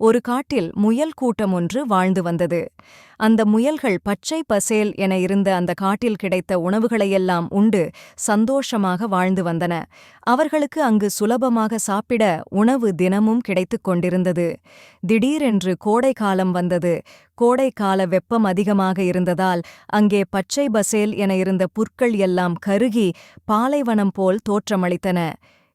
ஒரு காட்டில் முயல் கூட்டம் ஒன்று வாழ்ந்து வந்தது. அந்த முயல்கள் பச்சை பசேல் என இருந்த அந்த காட்டில் கிடைத்த உணவுகளையெல்லாம் உண்டு சந்தோஷமாக வாழ்ந்து வந்தன. அவர்களுக்கு அங்கு சுலபமாக சாப்பிட உணவு தினமும் கிடைத்துக் கொண்டிருந்தது. திடீரென்று கோடைக்காலம் வந்தது. கோடைக்கால வெப்பம் அதிகமாக இருந்ததால் அங்கே பச்சை பசேல் என இருந்த புற்கள் எல்லாம் கருகி பாலைவனம் போல் தோற்றமளித்தன.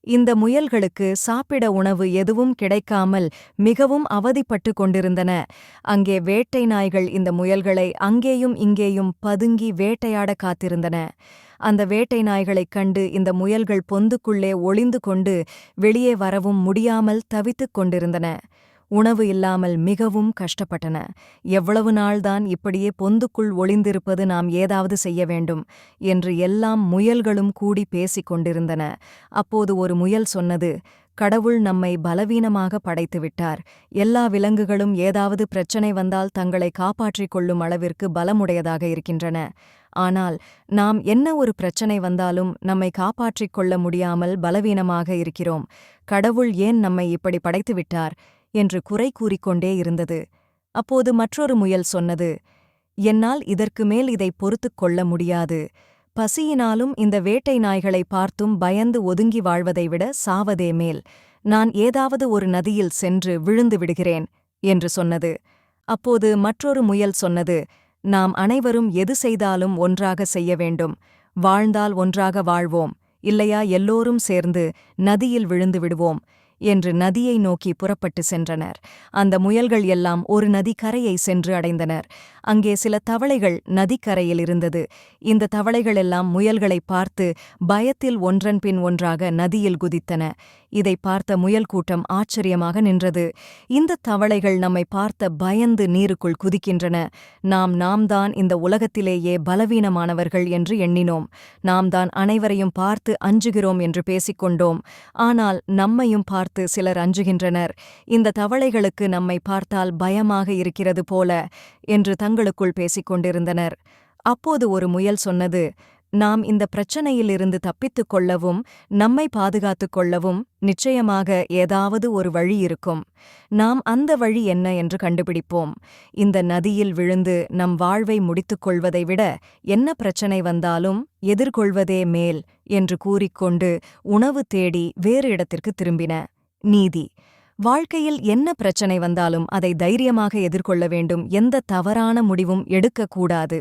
இந்த முயல்களுக்கு சாப்பிட உணவு எதுவும் கிடைக்காமல் மிகவும் அவதிப்பட்டு கொண்டிருந்தன. அங்கே வேட்டை நாய்கள் இந்த முயல்களை அங்கேயும் இங்கேயும் பதுங்கி வேட்டையாட காத்திருந்தன. அந்த வேட்டை நாய்களைக் கண்டு இந்த முயல்கள் பொந்துக்குள்ளே ஒளிந்து கொண்டு வெளியே வரவும் முடியாமல் தவித்துக் கொண்டிருந்தன. உணவு இல்லாமல் மிகவும் கஷ்டப்பட்டன. எவ்வளவு நாள்தான் இப்படியே பொந்துக்குள் ஒளிந்திருப்பது, நாம் ஏதாவது செய்ய வேண்டும் என்று எல்லாம் முயல்களும் கூடி பேசிக் கொண்டிருந்தன. அப்போது ஒரு முயல் சொன்னது, கடவுள் நம்மை பலவீனமாக படைத்துவிட்டார். எல்லா விலங்குகளும் ஏதாவது பிரச்சனை வந்தால் தங்களை காப்பாற்றிக் கொள்ளும் அளவிற்கு பலமுடையதாக இருக்கின்றன. ஆனால் நாம் என்ன ஒரு பிரச்சனை வந்தாலும் நம்மை காப்பாற்றிக் கொள்ள முடியாமல் பலவீனமாக இருக்கிறோம். கடவுள் ஏன் நம்மை இப்படி படைத்துவிட்டார் என்று குறை கூறிக்கொண்டே இருந்தது. அப்போது மற்றொரு முயல் சொன்னது, என்னால் இதற்கு மேல் இதை பொறுத்துக் கொள்ள முடியாது. பசியினாலும் இந்த வேட்டை நாய்களை பார்த்தும் பயந்து ஒதுங்கி வாழ்வதை விட சாவதே மேல். நான் ஏதாவது ஒரு நதியில் சென்று விழுந்து விடுகிறேன் என்று சொன்னது. அப்போது மற்றொரு முயல் சொன்னது, நாம் அனைவரும் எது செய்தாலும் ஒன்றாக செய்ய வேண்டும். வாழ்ந்தால் ஒன்றாக வாழ்வோம், இல்லையா எல்லோரும் சேர்ந்து நதியில் விழுந்து விடுவோம் என்று நதியை நோக்கி புறப்பட்டு சென்றனர். அந்த முயல்கள் எல்லாம் ஒரு நதிக்கரையை சென்று அடைந்தனர். அங்கே சில தவளைகள் நதிக்கரையில் இருந்தது. இந்த தவளைகள் எல்லாம் முயல்களை பார்த்து பயத்தில் ஒன்றன் பின் ஒன்றாக நதியில் குதித்தன. இதை பார்த்த முயல் கூட்டம் ஆச்சரியமாக நின்றது. இந்த தவளைகள் நம்மை பார்த்த பயந்து நீருக்குள் குதிக்கின்றன. நாம் தான் இந்த உலகத்திலேயே பலவீனமானவர்கள் என்று எண்ணினோம். நாம் தான் அனைவரையும் பார்த்து அஞ்சுகிறோம் என்று பேசிக்கொண்டோம். ஆனால் நம்மையும் பார்த்து சிலர் அஞ்சுகின்றனர். இந்த தவளைகளுக்கு நம்மை பார்த்தால் பயமாக இருக்கிறது போல என்று தங்களுக்குள் பேசிக் கொண்டிருந்தனர். அப்போது ஒரு முயல் சொன்னது, நாம் இந்த பிரச்சனையிலிருந்து தப்பித்துக் கொள்ளவும் நம்மை பாதுகாத்துக் கொள்ளவும் நிச்சயமாக ஏதாவது ஒரு வழி இருக்கும். நாம் அந்த வழி என்ன என்று கண்டுபிடிப்போம். இந்த நதியில் விழுந்து நம் வாழ்வை முடித்துக் கொள்வதை விட என்ன பிரச்சனை வந்தாலும் எதிர்கொள்வதே மேல் என்று கூறிக்கொண்டு உணவு தேடி வேறு இடத்திற்கு திரும்பின. நீதி: வாழ்க்கையில் என்ன பிரச்சனை வந்தாலும் அதை தைரியமாக எதிர்கொள்ள வேண்டும். எந்த தவறான முடிவும் எடுக்கக்கூடாது.